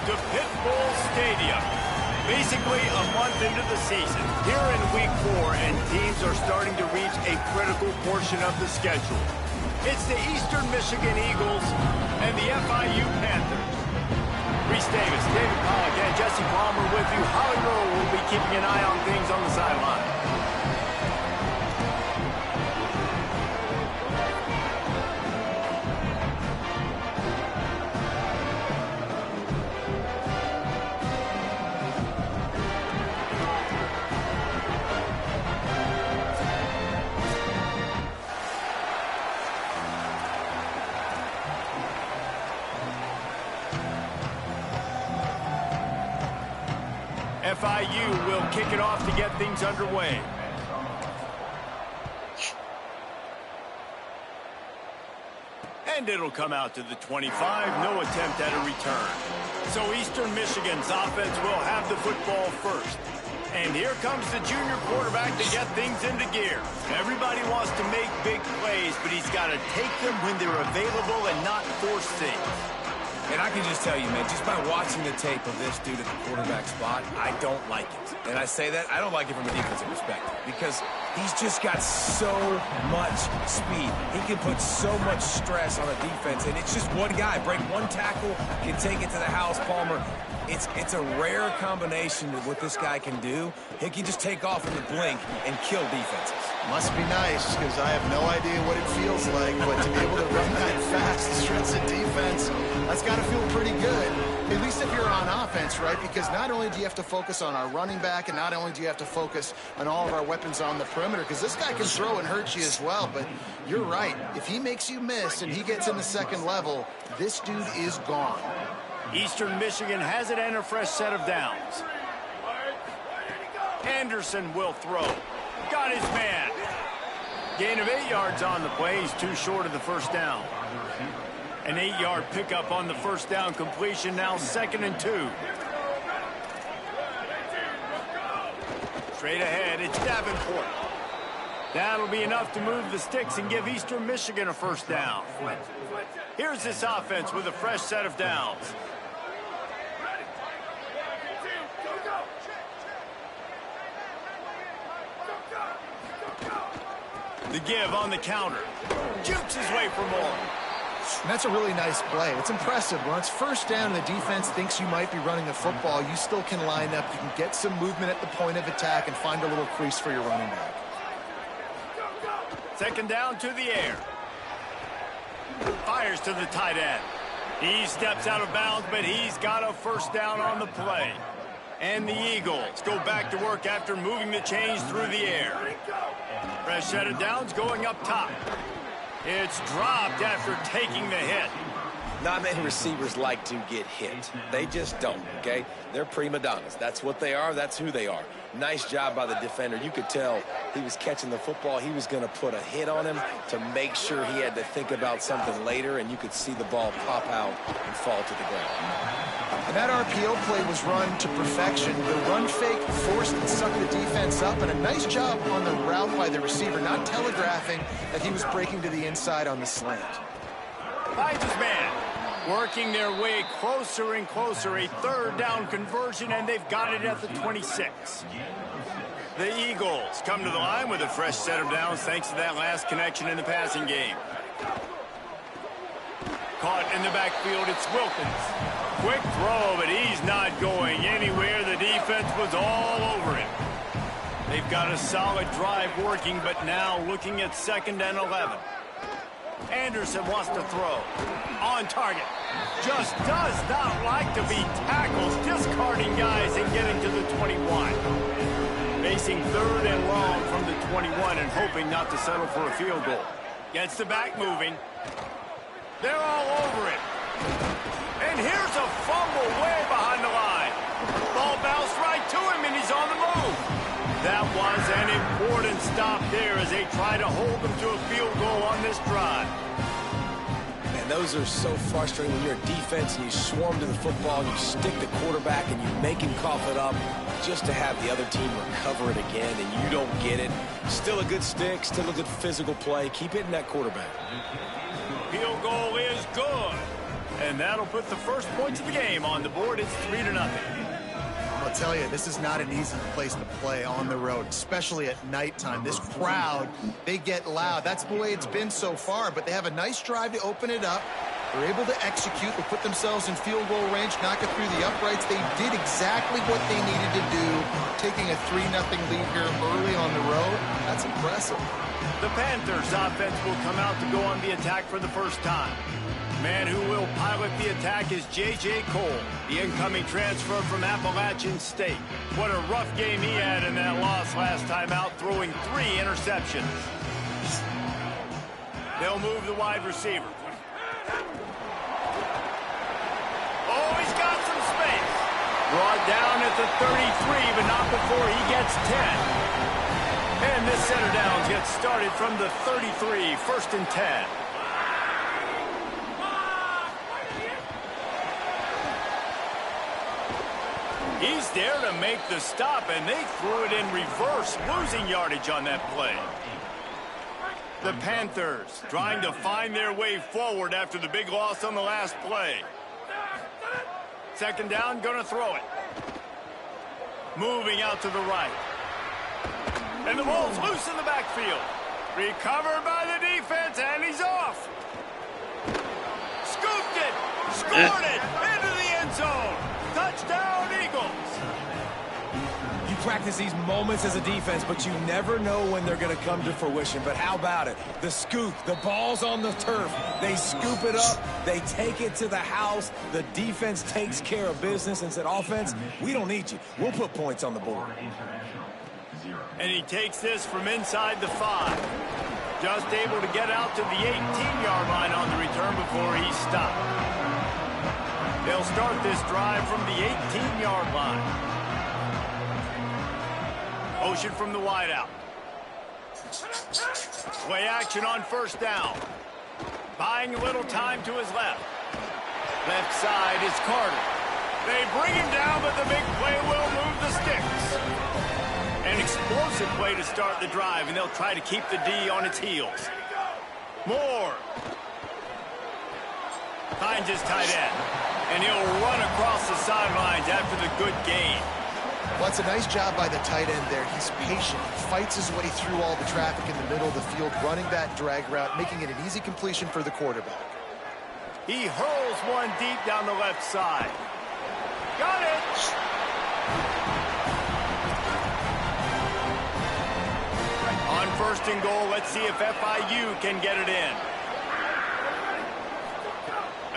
to Pitbull Stadium. Basically a month into the season, here in Week 4, and teams are starting to reach a critical portion of the schedule. It's the Eastern Michigan Eagles and the FIU Panthers. Reese Davis, David Pollock, and Jesse Palmer with you. Holly Rowe will be keeping an eye on things on the sideline. FIU will kick it off to get things underway. And it'll come out to the 25. No attempt at a return. So Eastern Michigan's offense will have the football first. And here comes the junior quarterback to get things into gear. Everybody wants to make big plays, but he's got to take them when they're available and not force things. And I can just tell you, man, just by watching the tape of this dude at the quarterback spot, I don't like it. And I say that, I don't like it from a defensive perspective because he's just got so much speed. He can put so much stress on a defense, and it's just one guy. Break one tackle, can take it to the house, Palmer. It's a rare combination of what this guy can do. He can just take off in the blink and kill defenses. Must be nice, because I have no idea what it feels like, but to be able to run that fast, stretch the defense, that's got to feel pretty good, at least if you're on offense, right? Because not only do you have to focus on our running back, and not only do you have to focus on all of our weapons on the perimeter, because this guy can throw and hurt you as well, but you're right. If he makes you miss and he gets in the second level, this dude is gone. Eastern Michigan has it and a fresh set of downs. Anderson will throw. Got his man. Gain of 8 yards on the play. He's too short of the first down. An 8-yard pickup on the first down completion. Now 2nd and 2. Straight ahead, it's Davenport. That'll be enough to move the sticks and give Eastern Michigan a first down. Here's this offense with a fresh set of downs. The give on the counter. Jukes his way for more. And that's a really nice play. It's impressive. When it's first down and the defense thinks you might be running the football, you still can line up. You can get some movement at the point of attack and find a little crease for your running back. 2nd down to the air. Fires to the tight end. He steps out of bounds, but he's got a first down on the play. And the Eagles go back to work after moving the chains through the air. Fresh set of downs going up top. It's dropped after taking the hit. Not many receivers like to get hit. They just don't, okay? They're prima donnas. That's what they are. That's who they are. Nice job by the defender. You could tell he was catching the football. He was going to put a hit on him to make sure he had to think about something later, and you could see the ball pop out and fall to the ground. And that RPO play was run to perfection. The run fake forced and sucked the defense up, and a nice job on the route by the receiver, not telegraphing that he was breaking to the inside on the slant. Finds his man. Working their way closer and closer. A 3rd down conversion, and they've got it at the 26. The Eagles come to the line with a fresh set of downs thanks to that last connection in the passing game. Caught in the backfield, it's Wilkins. Quick throw, but he's not going anywhere. The defense was all over him. They've got a solid drive working, but now looking at 2nd and 11. Anderson wants to throw. On target. Just does not like to be tackled. Discarding guys and getting to the 21. Facing 3rd and long from the 21 and hoping not to settle for a field goal. Gets the back moving. They're all over it. And here's a fumble way behind the line. Ball bounced right to him, and he's on the move. That was an important stop there as they try to hold them to a field goal on this drive. And those are so frustrating when you're a defense and you swarm to the football and you stick the quarterback and you make him cough it up just to have the other team recover it again and you don't get it. Still a good stick, still a good physical play. Keep hitting that quarterback. Field goal is good. And that'll put the first points of the game on the board. It's 3-0. I'll tell you, this is not an easy place to play on the road, especially at nighttime. This crowd, they get loud. That's the way it's been so far, but they have a nice drive to open it up. They're able to execute. They put themselves in field goal range, knock it through the uprights. They did exactly what they needed to do, taking a 3-0 lead here early on the road. That's impressive. The Panthers offense will come out to go on the attack for the first time. Man who will pilot the attack is J.J. Cole, the incoming transfer from Appalachian State. What a rough game he had in that loss last time out, throwing 3 interceptions. They'll move the wide receiver. Oh, he's got some space. Brought down at the 33, but not before he gets 10. And this center downs gets started from the 33, 1st and 10. He's there to make the stop, and they threw it in reverse, losing yardage on that play. The Panthers trying to find their way forward after the big loss on the last play. 2nd down, gonna throw it. Moving out to the right. And the ball's loose in the backfield. Recovered by the defense, and he's off. Scooped it, scored it, into the end zone. Touchdown, Eagles. You practice these moments as a defense, but you never know when they're going to come to fruition. But how about it? The scoop, the ball's on the turf. They scoop it up. They take it to the house. The defense takes care of business and said, offense, we don't need you. We'll put points on the board. And he takes this from inside the 5. Just able to get out to the 18-yard line on the return before he's stopped. They'll start this drive from the 18-yard line. Motion from the wideout. Play action on 1st down. Buying a little time to his left. Left side is Carter. They bring him down, but the big play will move the sticks. An explosive play to start the drive, and they'll try to keep the D on its heels. Moore finds his tight end, and he'll run across the sidelines after the good gain. Well, it's a nice job by the tight end there. He's patient. He fights his way through all the traffic in the middle of the field, running that drag route, making it an easy completion for the quarterback. He hurls one deep down the left side. Got it! On 1st and goal, let's see if FIU can get it in.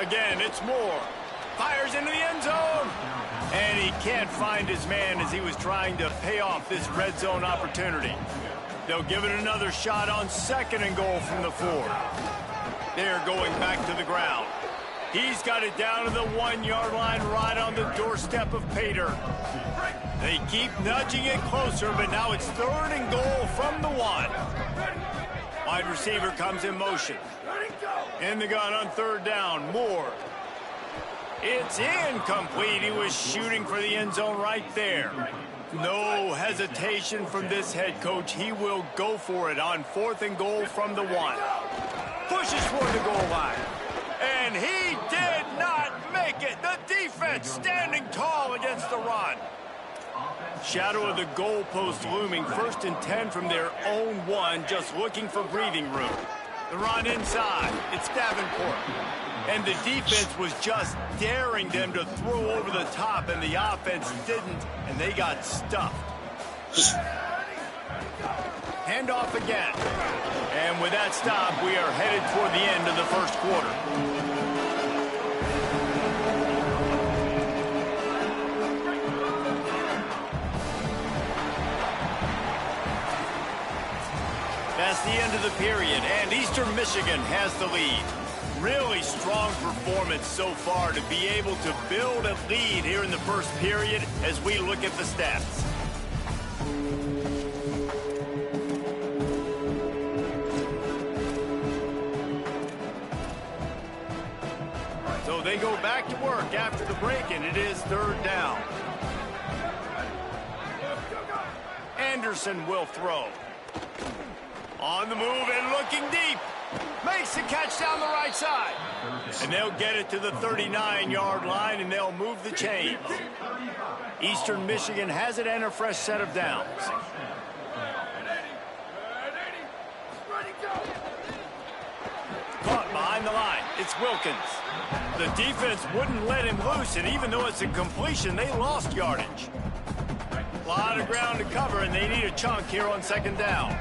Again, it's Moore. Fires into the end zone. And he can't find his man as he was trying to pay off this red zone opportunity. They'll give it another shot on 2nd and goal from the 4. They're going back to the ground. He's got it down to the 1-yard line right on the doorstep of Pater. They keep nudging it closer, but now it's 3rd and goal from the 1. Wide receiver comes in motion. In the gun on 3rd down, Moore. It's incomplete. He was shooting for the end zone right there. No hesitation from this head coach. He will go for it on 4th and goal from the 1. Pushes for the goal line. And he did not make it. The defense standing tall against the run. Shadow of the goalpost looming. 1st and 10 from their own 1, just looking for breathing room. The run inside. It's Davenport. And the defense was just daring them to throw over the top, and the offense didn't, and they got stuffed. Handoff again. And with that stop, we are headed toward the end of the 1st quarter. That's the end of the period, and Eastern Michigan has the lead. Really strong performance so far to be able to build a lead here in the 1st period as we look at the stats. So they go back to work after the break, and it is 3rd down. Anderson will throw. On the move and looking deep. Makes the catch down the right side. And they'll get it to the 39-yard line, and they'll move the chains. Eastern Michigan has it and a fresh set of downs. Caught behind the line. It's Wilkins. The defense wouldn't let him loose, and even though it's a completion, they lost yardage. A lot of ground to cover, and they need a chunk here on second down.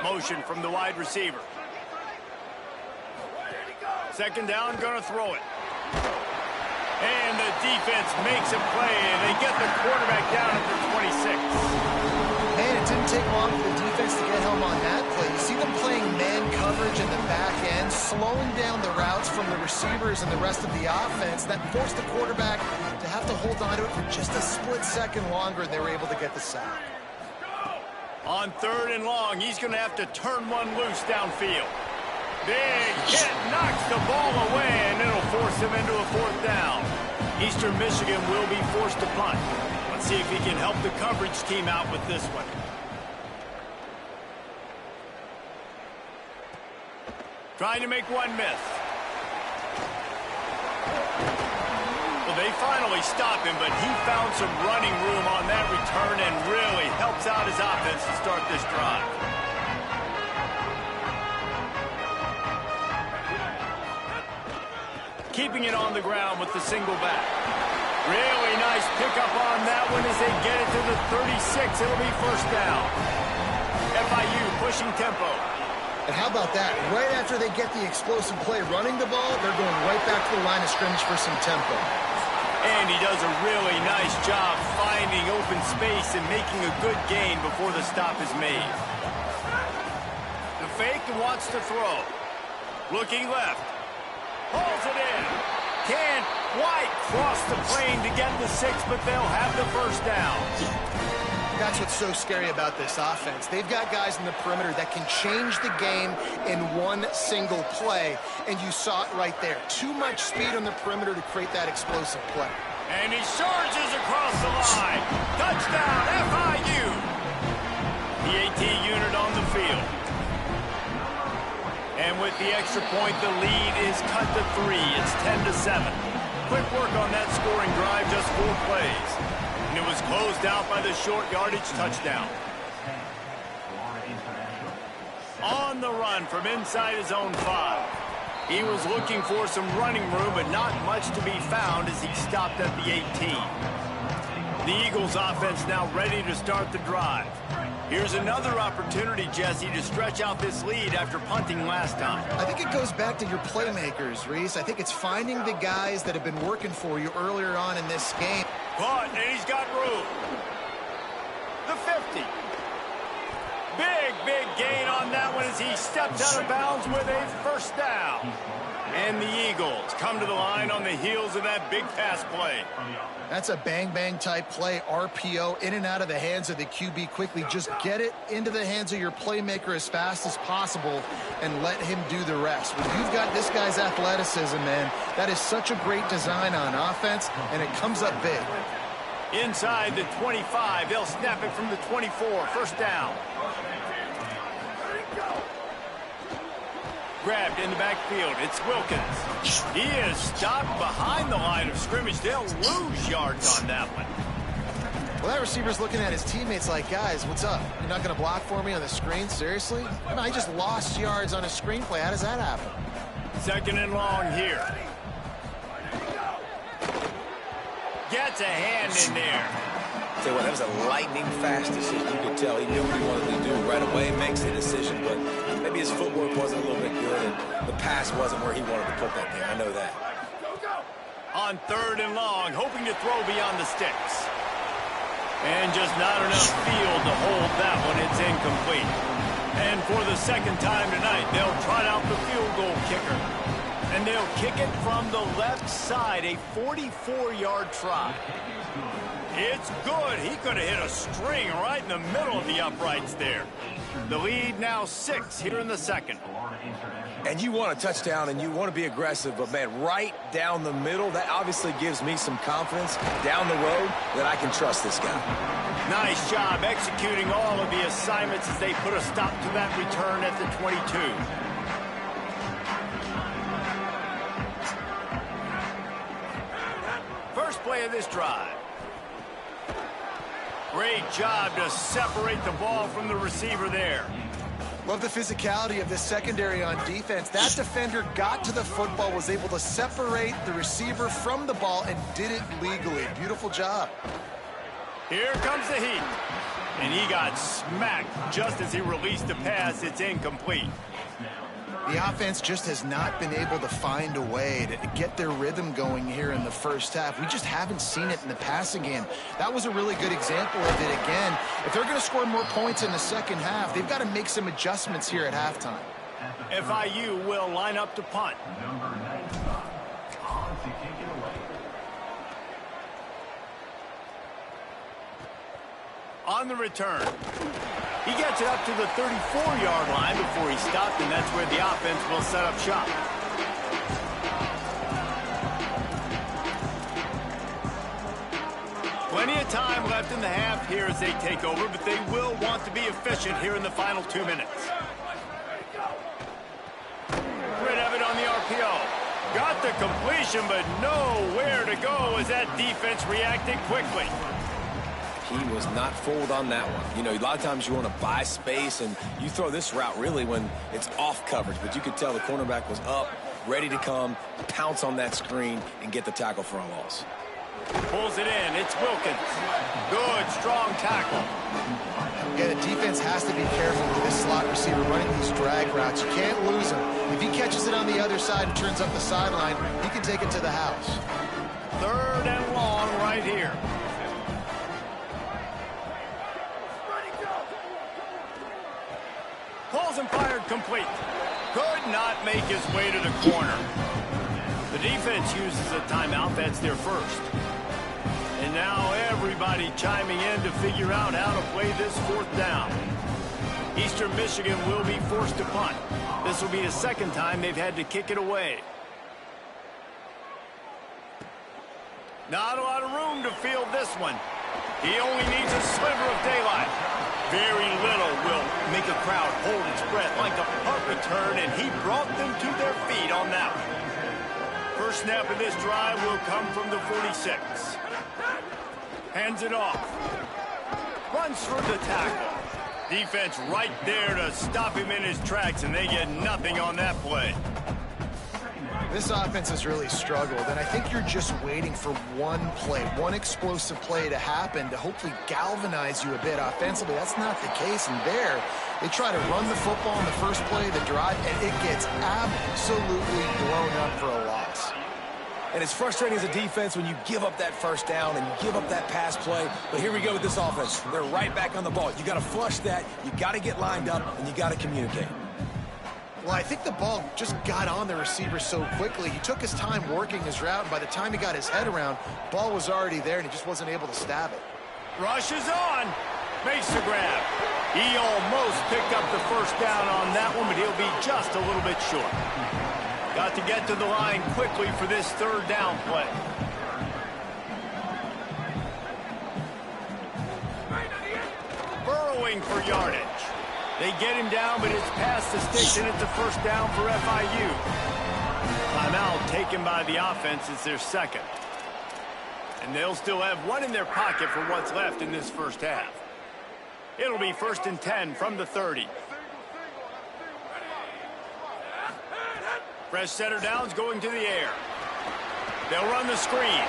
Motion from the wide receiver. Second down, gonna throw it. And the defense makes a play, and they get the quarterback down at the 26. Man, it didn't take long for the defense to get home on that play. You see them playing man coverage in the back end, slowing down the routes from the receivers and the rest of the offense. That forced the quarterback to have to hold on to it for just a split second longer, and they were able to get the sack. On third and long, he's going to have to turn one loose downfield. Big hit, knocks the ball away, and it'll force him into a fourth down. Eastern Michigan will be forced to punt. Let's see if he can help the coverage team out with this one. Trying to make one miss. Well, they finally stop him, but he found some running room on that return and really helps out his offense to start this drive. Keeping it on the ground with the single back. Really nice pickup on that one as they get it to the 36. It'll be first down. FIU pushing tempo. And how about that? Right after they get the explosive play running the ball, they're going right back to the line of scrimmage for some tempo. And he does a really nice job finding open space and making a good gain before the stop is made. The fake wants to throw. Looking left. Pulls it in. Can't quite cross the plane to get the 6, but they'll have the first down. That's what's so scary about this offense. They've got guys in the perimeter that can change the game in one single play, and you saw it right there. Too much speed on the perimeter to create that explosive play. And he surges across the line. Touchdown, FIU. The AT unit on the field. And with the extra point, the lead is cut to 3. It's 10-7. Quick work on that scoring drive, just 4 plays. And it was closed out by the short yardage touchdown. On the run from inside his own 5. He was looking for some running room, but not much to be found as he stopped at the 18. The Eagles offense now ready to start the drive. Here's another opportunity, Jesse, to stretch out this lead after punting last time. I think it goes back to your playmakers, Reese. I think it's finding the guys that have been working for you earlier on in this game. Caught, and he's got room. The 50. Big gain on that one as he stepped out of bounds with a first down. And the Eagles come to the line on the heels of that big pass play. That's a bang-bang type play, RPO, in and out of the hands of the QB quickly. Just get it into the hands of your playmaker as fast as possible and let him do the rest. When you've got this guy's athleticism, man, that is such a great design on offense, and it comes up big. Inside the 25, they'll snap it from the 24. First down. Grabbed in the backfield. It's Wilkins. He is stopped behind the line of scrimmage. They'll lose yards on that one. Well, that receiver's looking at his teammates like, guys, what's up? You're not going to block for me on the screen? Seriously? No, I just lost yards on a screenplay. How does that happen? Second and long here. Gets a hand in there. Tell you what, that was a lightning-fast decision. You could tell he knew what he wanted to do right away, makes the decision, but maybe his footwork wasn't a little bit good, and the pass wasn't where he wanted to put that there. I know that. On third and long, hoping to throw beyond the sticks. And just not enough field to hold that one. It's incomplete. And for the second time tonight, they'll trot out the field goal kicker. And they'll kick it from the left side, a 44-yard try. It's good. He could have hit a string right in the middle of the uprights there. The lead now 6 here in the second. And you want a touchdown and you want to be aggressive, but, man, right down the middle, that obviously gives me some confidence down the road that I can trust this guy. Nice job executing all of the assignments as they put a stop to that return at the 22. First play of this drive. Great job to separate the ball from the receiver there. Love the physicality of this secondary on defense. That defender got to the football, was able to separate the receiver from the ball, and did it legally. Beautiful job. Here comes the heat. And he got smacked just as he released the pass. It's incomplete. The offense just has not been able to find a way to get their rhythm going here in the first half. We just haven't seen it in the passing game. That was a really good example of it again. If they're going to score more points in the second half, they've got to make some adjustments here at halftime. FIU will line up to punt. On the return. He gets it up to the 34-yard line before he stopped, and that's where the offense will set up shop. Plenty of time left in the half here as they take over, but they will want to be efficient here in the final 2 minutes. Rid of it on the RPO. Got the completion, but nowhere to go as that defense reacted quickly. He was not fooled on that one. You know, a lot of times you want to buy space, and you throw this route really when it's off coverage. But you could tell the cornerback was up, ready to come, pounce on that screen, and get the tackle for a loss. Pulls it in. It's Wilkins. Good, strong tackle. Yeah, the defense has to be careful with this slot receiver running these drag routes. You can't lose him. If he catches it on the other side and turns up the sideline, he can take it to the house. 3rd and long right here. Pulls and fired complete. Could not make his way to the corner. The defense uses a timeout. That's their first. And now everybody chiming in to figure out how to play this 4th down. Eastern Michigan will be forced to punt. This will be the second time they've had to kick it away. Not a lot of room to field this one. He only needs a sliver of daylight. Very little will make a crowd hold its breath like a punt return, and he brought them to their feet on that one. First snap of this drive will come from the 46. Hands it off. Runs through the tackle. Defense right there to stop him in his tracks, and they get nothing on that play. This offense has really struggled, and I think you're just waiting for one play, one explosive play to happen to hopefully galvanize you a bit offensively. That's not the case, and there, they try to run the football in the first play of the drive, and it gets absolutely blown up for a loss. And it's frustrating as a defense when you give up that first down and you give up that pass play. But here we go with this offense. They're right back on the ball. You got to flush that, you got to get lined up, and you got to communicate. Well, I think the ball just got on the receiver so quickly. He took his time working his route, and by the time he got his head around, ball was already there, and he just wasn't able to stab it. Rushes on. Makes the grab. He almost picked up the first down on that one, but he'll be just a little bit short. Got to get to the line quickly for this 3rd down play. Burrowing for yardage. They get him down, but it's past the sticks, and it's a first down for FIU. Timeout taken by the offense. It's their second. And they'll still have one in their pocket for what's left in this first half. It'll be 1st and 10 from the 30. Fresh center downs going to the air. They'll run the screen.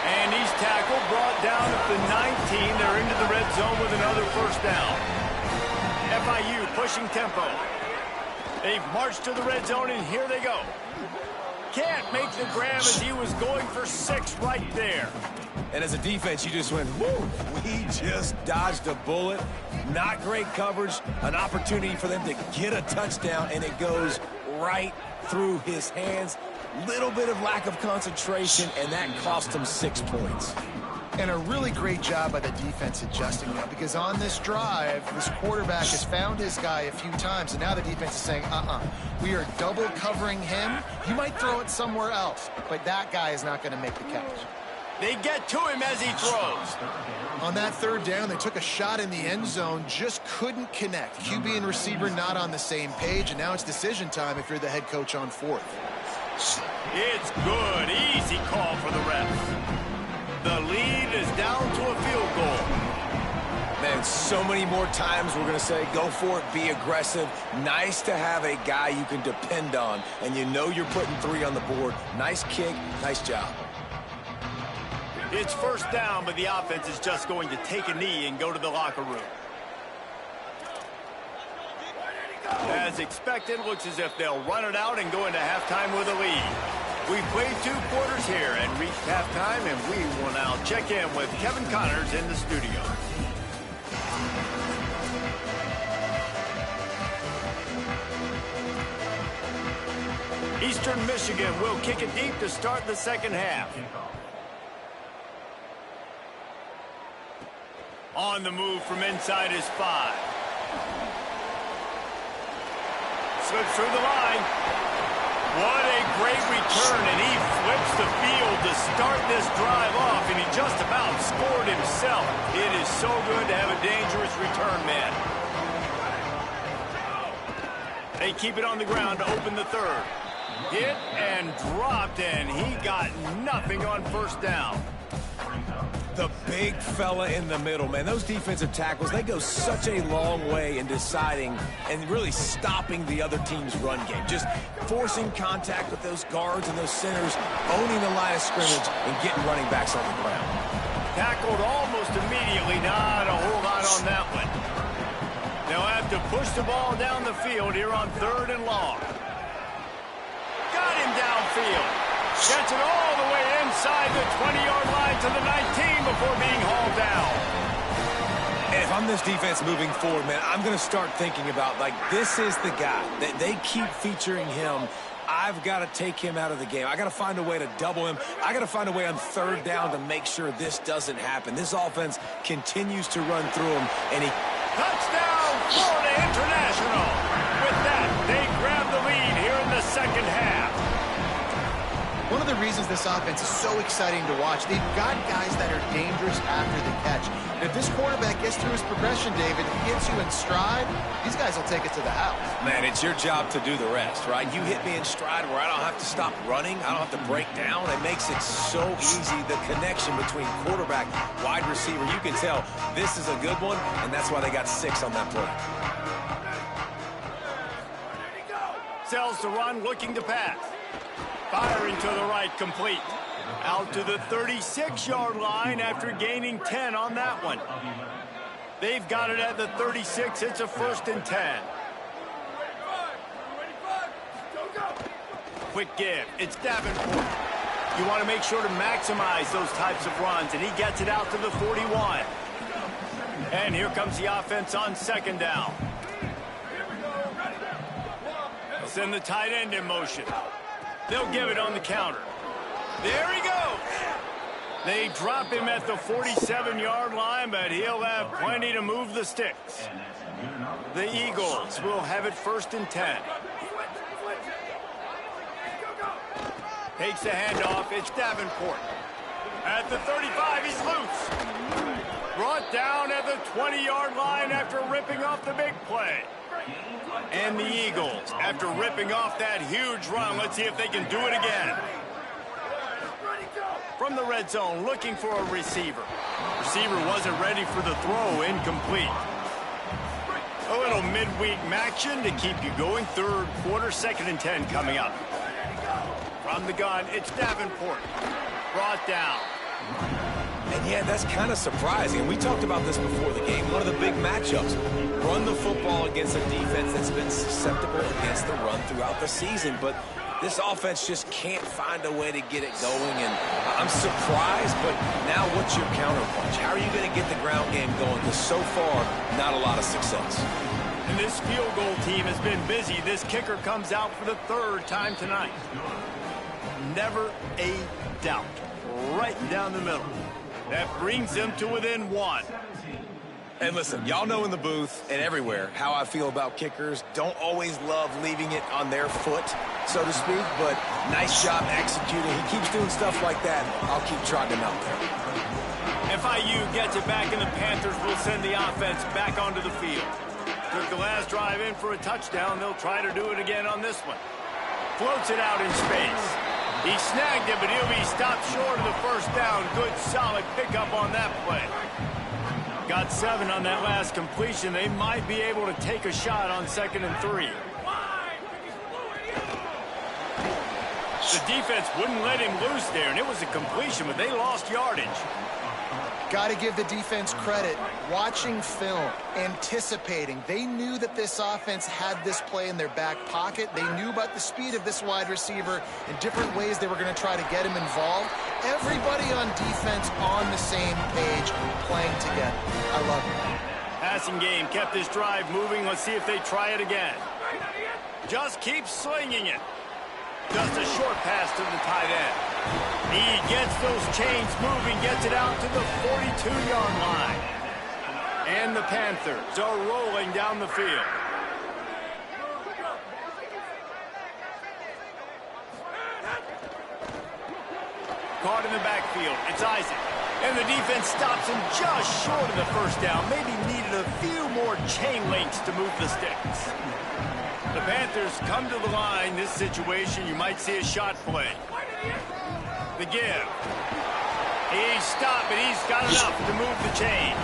And he's tackled, brought down at the 19. They're into the red zone with another first down. FIU pushing tempo. They've marched to the red zone, and here they go. Can't make the grab as he was going for 6 right there. And as a defense, you just went, whoo, we just dodged a bullet. Not great coverage, an opportunity for them to get a touchdown, and it goes right through his hands. Little bit of lack of concentration, and that cost him 6 points. And a really great job by the defense adjusting now, because on this drive, this quarterback has found his guy a few times, and now the defense is saying, we are double covering him. You might throw it somewhere else, but that guy is not going to make the catch. They get to him as he throws. On that third down, they took a shot in the end zone, just couldn't connect. QB and receiver not on the same page, and now it's decision time if you're the head coach on fourth. It's good. Easy call for the refs. The lead is down to a field goal. Man, so many more times we're going to say, go for it, be aggressive. Nice to have a guy you can depend on, and you know you're putting 3 on the board. Nice kick, nice job. It's first down, but the offense is just going to take a knee and go to the locker room. As expected, looks as if they'll run it out and go into halftime with a lead. We've played 2 quarters here and reached halftime, and we will now check in with Kevin Connors in the studio. Eastern Michigan will kick it deep to start the second half. On the move from inside his 5. Slips through the line. What a great return, and he flips the field to start this drive off, and he just about scored himself. It is so good to have a dangerous return man. They keep it on the ground to open the third. Hit and dropped, and he got nothing on first down. The big fella in the middle, man. Those defensive tackles, they go such a long way in deciding and really stopping the other team's run game. Just forcing contact with those guards and those centers, owning the line of scrimmage, and getting running backs on the ground. Tackled almost immediately. Not a whole lot on that one. They'll have to push the ball down the field here on 3rd and long. Got him downfield. Gets it all the way inside the 20-yard line to the 19 before being hauled down. And if I'm this defense moving forward, man, I'm going to start thinking about, like, this is the guy. They keep featuring him. I've got to take him out of the game. I got to find a way to double him. I got to find a way on 3rd down to make sure this doesn't happen. This offense continues to run through him, and he... Touchdown, Florida International. With that, they grab the lead here in the second half. One of the reasons this offense is so exciting to watch, they've got guys that are dangerous after the catch. And if this quarterback gets through his progression, David, gets you in stride, these guys will take it to the house. Man, it's your job to do the rest, right? You hit me in stride where I don't have to stop running. I don't have to break down. It makes it so easy, the connection between quarterback, wide receiver. You can tell this is a good one, and that's why they got 6 on that play. Sells to run, looking to pass. Firing to the right, complete. Out to the 36-yard line after gaining 10 on that one. They've got it at the 36. It's a 1st and 10. Quick give. It's Davenport. You want to make sure to maximize those types of runs, and he gets it out to the 41. And here comes the offense on 2nd down. Send the tight end in motion. They'll give it on the counter. There he goes. They drop him at the 47-yard line, but he'll have plenty to move the sticks. The Eagles will have it 1st and 10. Takes the handoff. It's Davenport. At the 35, he's loose. Brought down at the 20-yard line after ripping off the big play. And the Eagles, after ripping off that huge run, let's see if they can do it again. From the red zone, looking for a receiver. Receiver wasn't ready for the throw, incomplete. A little midweek action to keep you going. 3rd quarter, 2nd and 10 coming up. From the gun, it's Davenport. Brought down. And yeah, that's kind of surprising. We talked about this before the game. One of the big matchups. Run the football against a defense that's been susceptible against the run throughout the season. But this offense just can't find a way to get it going. And I'm surprised, but now what's your counterpunch? How are you going to get the ground game going? Because so far, not a lot of success. And this field goal team has been busy. This kicker comes out for the 3rd time tonight. Never a doubt. Right down the middle. That brings them to within 1. And listen, y'all know in the booth and everywhere how I feel about kickers. Don't always love leaving it on their foot. so to speak, but nice job executing. He keeps doing stuff like that. I'll keep trotting him out there. FIU gets it back, and the Panthers will send the offense back onto the field. Took the last drive in for a touchdown. They'll try to do it again on this one. Floats it out in space. He snagged it, but he'll be stopped short of the first down. Good, solid pickup on that play. Got 7 on that last completion. They might be able to take a shot on 2nd and 3. The defense wouldn't let him loose there, and it was a completion, but they lost yardage. Got to give the defense credit. Watching film, anticipating. They knew that this offense had this play in their back pocket. They knew about the speed of this wide receiver and different ways they were going to try to get him involved. Everybody on defense on the same page, playing together. I love it. Passing game kept this drive moving. Let's see if they try it again. Just keep slinging it. Just a short pass to the tight end. He gets those chains moving, gets it out to the 42-yard line. And the Panthers are rolling down the field. Caught in the backfield. It's Isaac. And the defense stops him just short of the first down. Maybe needed a few more chain links to move the sticks. The Panthers come to the line. This situation, you might see a shot play. The give. He's stopped, but he's got enough to move the chains.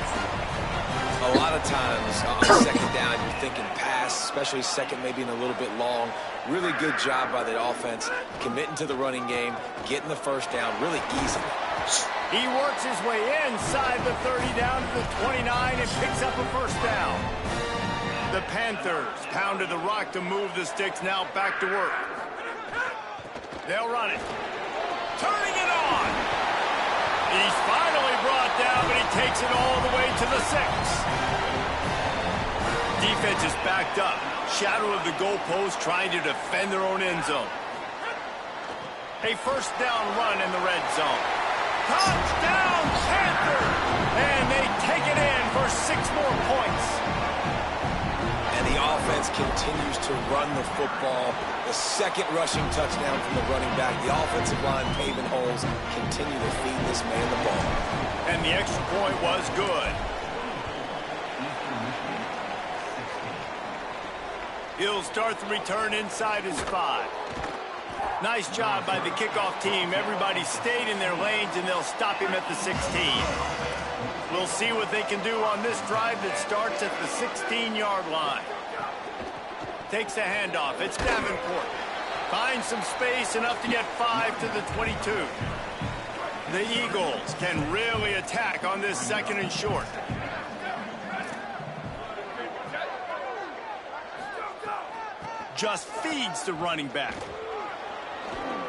A lot of times on 2nd down, you're thinking pass, especially 2nd, maybe in a little bit long. Really good job by the offense, committing to the running game, getting the first down, really easy. He works his way inside the 30 down to the 29 and picks up a first down. The Panthers pounded the rock to move the sticks, now back to work. They'll run it. Turning it on. He's finally brought down, but he takes it all the way to the 6. Defense is backed up. Shadow of the goalpost, trying to defend their own end zone. A first down run in the red zone. Touchdown, Panthers! And they take it in for 6 more points. And the offense continues to run the football. The 2nd rushing touchdown from the running back. The offensive line paving holes, continue to feed this man the ball. And the extra point was good. He'll start the return inside his 5. Nice job by the kickoff team. Everybody stayed in their lanes, and they'll stop him at the 16. We'll see what they can do on this drive that starts at the 16-yard line. Takes the handoff. It's Davenport. Finds some space, enough to get 5 to the 22. The Eagles can really attack on this 2nd and short. Just feeds the running back.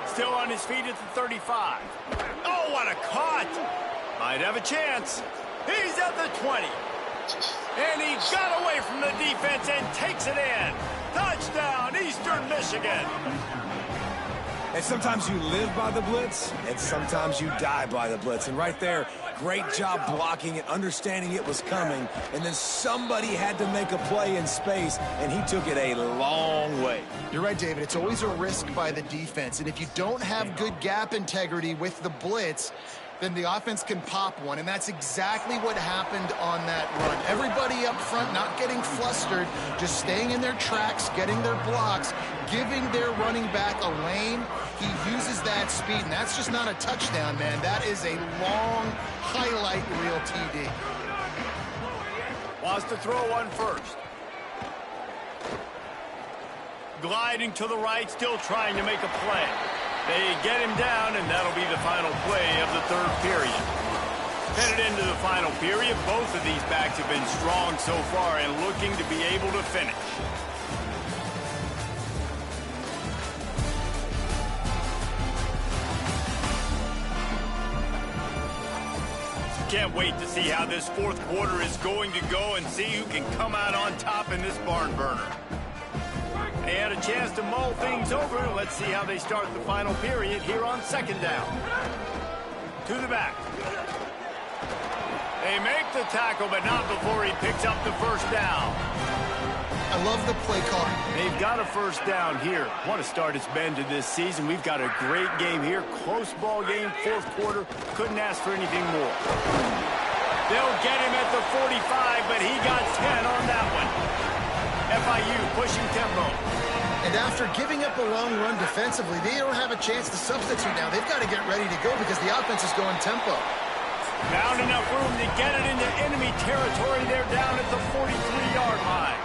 Still on his feet at the 35. Oh, what a cut! Might have a chance. He's at the 20. And he got away from the defense and takes it in. Touchdown, Eastern Michigan. And sometimes you live by the blitz, and sometimes you die by the blitz. And right there, great job blocking it, understanding it was coming. And then somebody had to make a play in space, and he took it a long way. You're right, David. It's always a risk by the defense. And if you don't have good gap integrity with the blitz, then the offense can pop one, and that's exactly what happened on that run. Everybody up front not getting flustered, just staying in their tracks, getting their blocks, giving their running back a lane. He uses that speed, and that's just not a touchdown, man. That is a long highlight reel TD. Wants to throw one first. Gliding to the right, still trying to make a play. They get him down, and that'll be the final play of the 3rd period. Headed into the final period, both of these backs have been strong so far and looking to be able to finish. Can't wait to see how this 4th quarter is going to go and see who can come out on top in this barn burner. They had a chance to mull things over. Let's see how they start the final period here on 2nd down. To the back. They make the tackle, but not before he picks up the first down. I love the play call. They've got a first down here. What a start it's been to this season. We've got a great game here. Close ball game, fourth quarter. Couldn't ask for anything more. They'll get him at the 45, but he got 10 on that one. FIU pushing tempo. And after giving up a long run defensively, they don't have a chance to substitute now. They've got to get ready to go because the offense is going tempo. Found enough room to get it into enemy territory. They're down at the 43-yard line.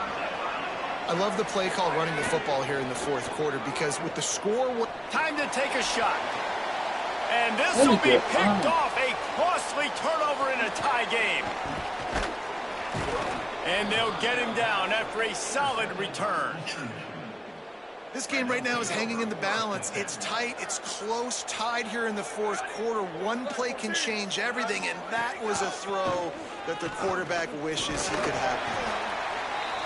I love the play call running the football here in the fourth quarter because with the score... Time to take a shot. And this will be picked off. A costly turnover in a tie game. And they'll get him down after a solid return. This game right now is hanging in the balance. It's tight. It's close, tied here in the fourth quarter. One play can change everything, and that was a throw that the quarterback wishes he could have.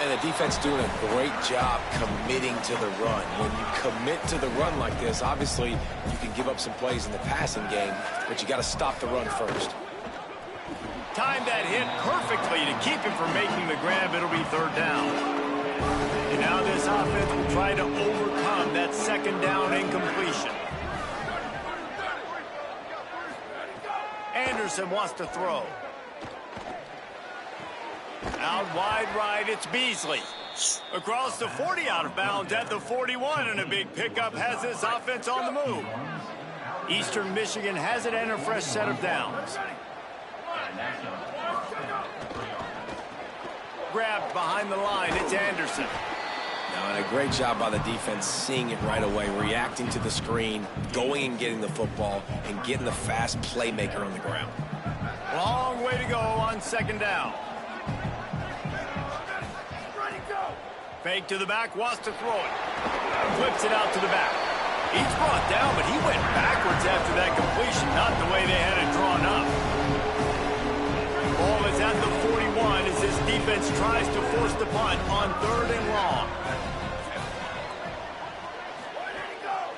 And the defense doing a great job committing to the run. When you commit to the run like this, obviously you can give up some plays in the passing game, but you got to stop the run first. Timed that hit perfectly to keep him from making the grab. It'll be third down. And now this offense will try to overcome that second down incompletion. Anderson wants to throw. Out wide right, it's Beasley. Across the 40, out of bounds at the 41, and a big pickup has this offense on the move. Eastern Michigan has it and a fresh set of downs. Grabbed behind the line, it's Anderson. Now, and a great job by the defense seeing it right away, reacting to the screen, going and getting the football, and getting the fast playmaker on the ground. Long way to go on second down. Fake to the back, wants to throw it. Flips it out to the back. He's brought down, but he went backwards after that completion, not the way they had it drawn up. Ball is at the 41 as this defense tries to force the punt on third and long.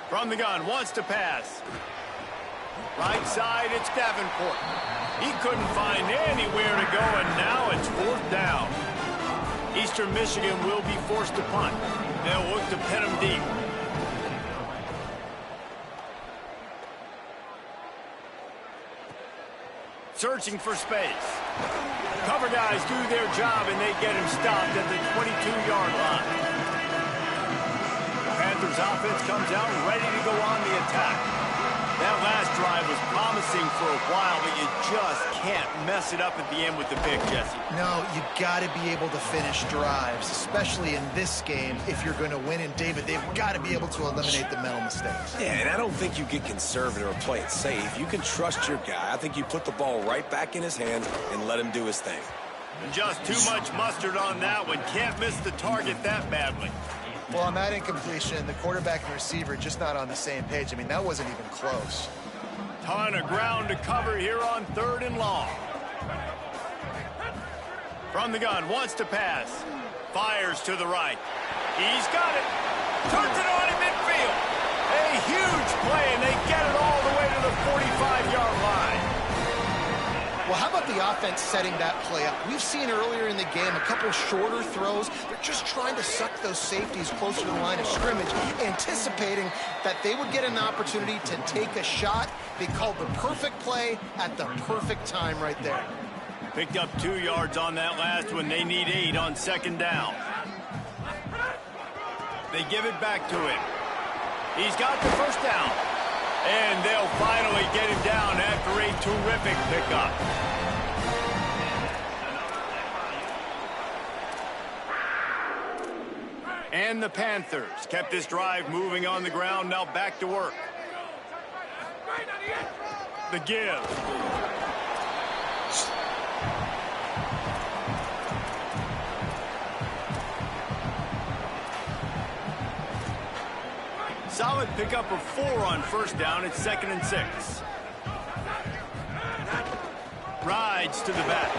From the gun, wants to pass. Right side, it's Davenport. He couldn't find anywhere to go, and now it's fourth down. Eastern Michigan will be forced to punt. They'll look to pin him deep. Searching for space. Cover guys do their job, and they get him stopped at the 22-yard line. The Panthers offense comes out ready to go on the attack. That last drive was promising for a while, but you just can't mess it up at the end with the pick, Jesse. No, you got to be able to finish drives, especially in this game. If you're going to win, and David, they've got to be able to eliminate the mental mistakes. Yeah, and I don't think you get conservative or play it safe. You can trust your guy. I think you put the ball right back in his hands and let him do his thing. Just too much mustard on that one. Can't miss the target that badly. Well, on that incompletion, the quarterback and receiver just not on the same page. I mean, that wasn't even close. Ton of ground to cover here on third and long. From the gun, wants to pass. Fires to the right. He's got it. Turns it on in midfield. A huge play, and they get it all the way to the 45-yard line. Well, how about the offense setting that play up? We've seen earlier in the game a couple shorter throws. They're just trying to suck those safeties closer to the line of scrimmage, anticipating that they would get an opportunity to take a shot. They called the perfect play at the perfect time right there. Picked up 2 yards on that last one. They need 8 on second down. They give it back to him. He's got the first down. And they'll finally get him down after a terrific pickup. And the Panthers kept this drive moving on the ground, now back to work. The give. Solid pickup of 4 on first down. It's 2nd and 6. Rides to the back.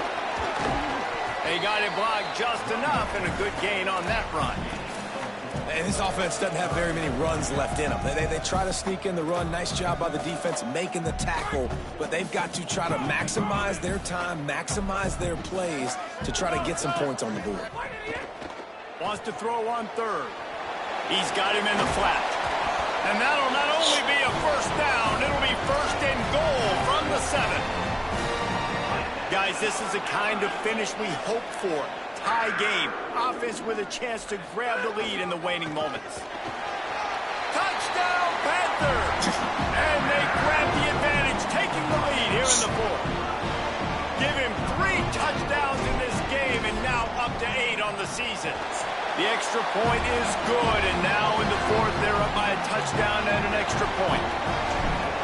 They got it blocked just enough, and a good gain on that run. And this offense doesn't have very many runs left in them. They try to sneak in the run. Nice job by the defense making the tackle, but they've got to try to maximize their time, maximize their plays to try to get some points on the board. Wants to throw on third. He's got him in the flat. And that'll not only be a first down, it'll be first and goal from the 7. Guys, this is the kind of finish we hope for. Tie game. Offense with a chance to grab the lead in the waning moments. Touchdown, Panthers! And they grab the advantage, taking the lead here in the 4th. Give him 3 touchdowns in this game, and now up to 8 on the season. The extra point is good, and now in the 4th, they're up by a touchdown and an extra point.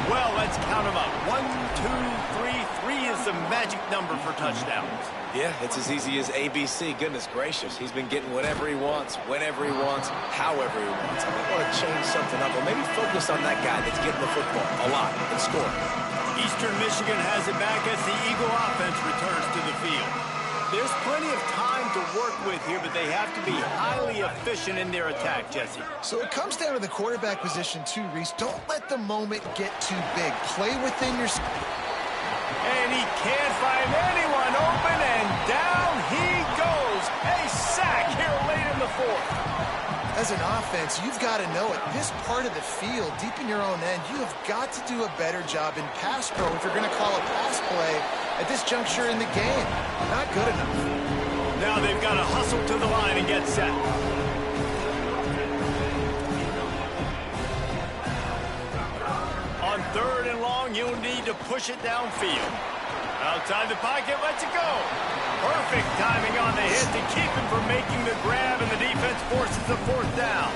Well, let's count them up. 1, 2, 3. 3 is the magic number for touchdowns. Yeah, it's as easy as ABC. Goodness gracious. He's been getting whatever he wants, whenever he wants, however he wants. I want to change something up, or maybe focus on that guy that's getting the football a lot and scoring. Eastern Michigan has it back as the Eagle offense returns to the field. There's plenty of time to work with here, but they have to be highly efficient in their attack, Jesse. So it comes down to the quarterback position too, Reese. Don't let the moment get too big. Play within your... And he can't find anyone open, and down he goes. A sack here late in the 4th. As an offense, you've got to know it. This part of the field, deep in your own end, you have got to do a better job in pass pro if you're going to call a pass play at this juncture in the game. Not good enough. Now they've got to hustle to the line and get set. On 3rd and long, you'll need to push it downfield. Outside the pocket, lets it go. Perfect timing on the hit to keep him from making the grab, and the defense forces the 4th down.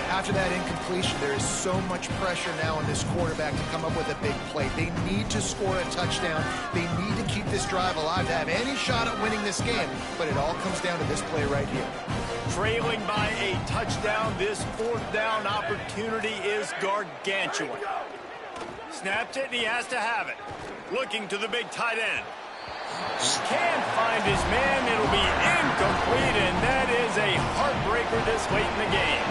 After that incompletion, there is so much pressure now on this quarterback to come up with a big play. They need to score a touchdown. They need to keep this drive alive to have any shot at winning this game, but it all comes down to this play right here. Trailing by a touchdown, this 4th down opportunity is gargantuan. Snaps it, and he has to have it. Looking to the big tight end. Can't find his man. It'll be incomplete, and that is a heartbreaker this late in the game.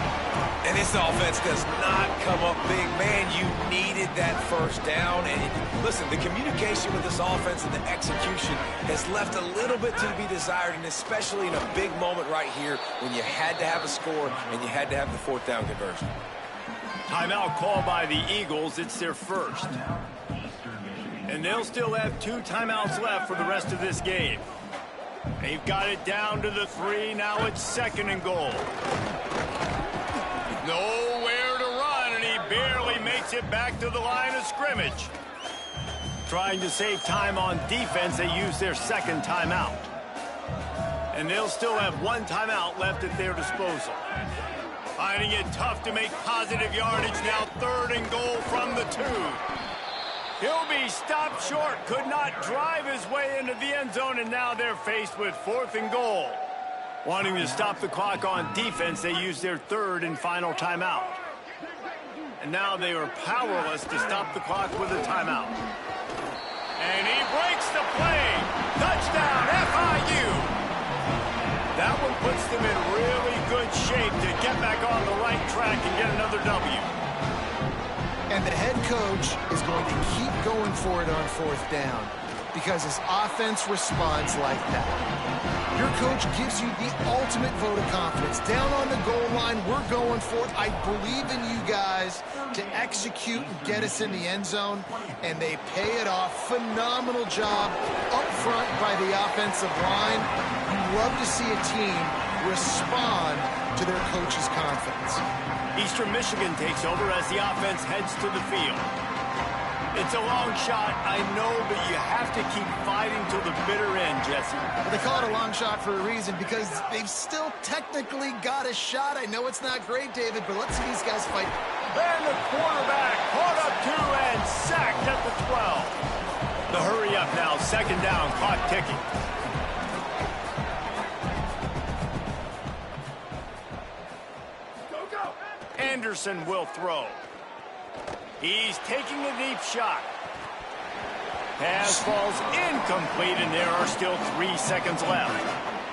And this offense does not come up big. Man, you needed that first down. And listen, the communication with this offense and the execution has left a little bit to be desired, and especially in a big moment right here when you had to have a score and you had to have the 4th down conversion. Timeout called by the Eagles. It's their first. And they'll still have 2 timeouts left for the rest of this game. They've got it down to the 3. Now it's 2nd and goal. Nowhere to run, and he barely makes it back to the line of scrimmage. Trying to save time on defense, they use their 2nd timeout. And they'll still have 1 timeout left at their disposal. Finding it tough to make positive yardage. Now 3rd and goal from the 2. He'll be stopped short. Could not drive his way into the end zone, and now they're faced with 4th and goal. Wanting to stop the clock on defense, they use their 3rd and final timeout. And now they are powerless to stop the clock with a timeout. And he breaks the play. Touchdown, FIU. That one puts them in really good shape to get back on the right track and get another W. And the head coach is going to keep going for it on 4th down because his offense responds like that. Your coach gives you the ultimate vote of confidence. Down on the goal line, we're going for it. I believe in you guys to execute and get us in the end zone, and they pay it off. Phenomenal job up front by the offensive line. You love to see a team respond to their coach's confidence. Eastern Michigan takes over as the offense heads to the field. It's a long shot, I know, but you have to keep fighting till the bitter end, Jesse. Well, they call it a long shot for a reason, because they've still technically got a shot. I know it's not great, David, but let's see these guys fight. And the quarterback caught up 2 and sacked at the 12. The hurry up now, 2nd down, clock ticking. Anderson will throw. He's taking a deep shot. Pass falls incomplete, and there are still 3 seconds left.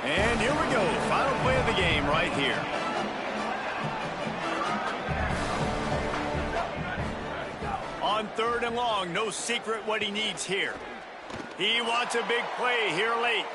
And here we go. Final play of the game right here. On 3rd and long, no secret what he needs here. He wants a big play here late.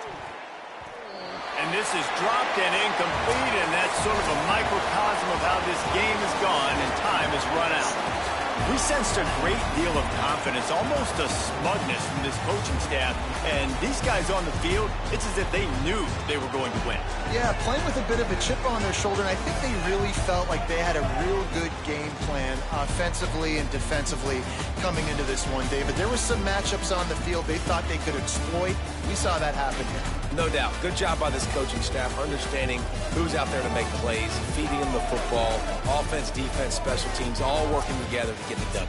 And And this is dropped and incomplete, and that's sort of a microcosm of how this game has gone, and time has run out. We sensed a great deal of confidence, almost a smugness from this coaching staff. And these guys on the field, it's as if they knew they were going to win. Yeah, playing with a bit of a chip on their shoulder, and I think they really felt like they had a real good game plan offensively and defensively coming into this one, David. There were some matchups on the field they thought they could exploit. We saw that happen here. No doubt. Good job by this coaching staff, understanding who's out there to make plays, feeding them the football, offense, defense, special teams, all working together to get the W.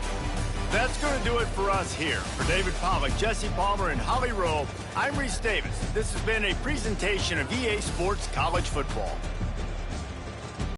That's going to do it for us here. For David Pollack, Jesse Palmer, and Holly Rowe, I'm Reese Davis. This has been a presentation of EA Sports College Football.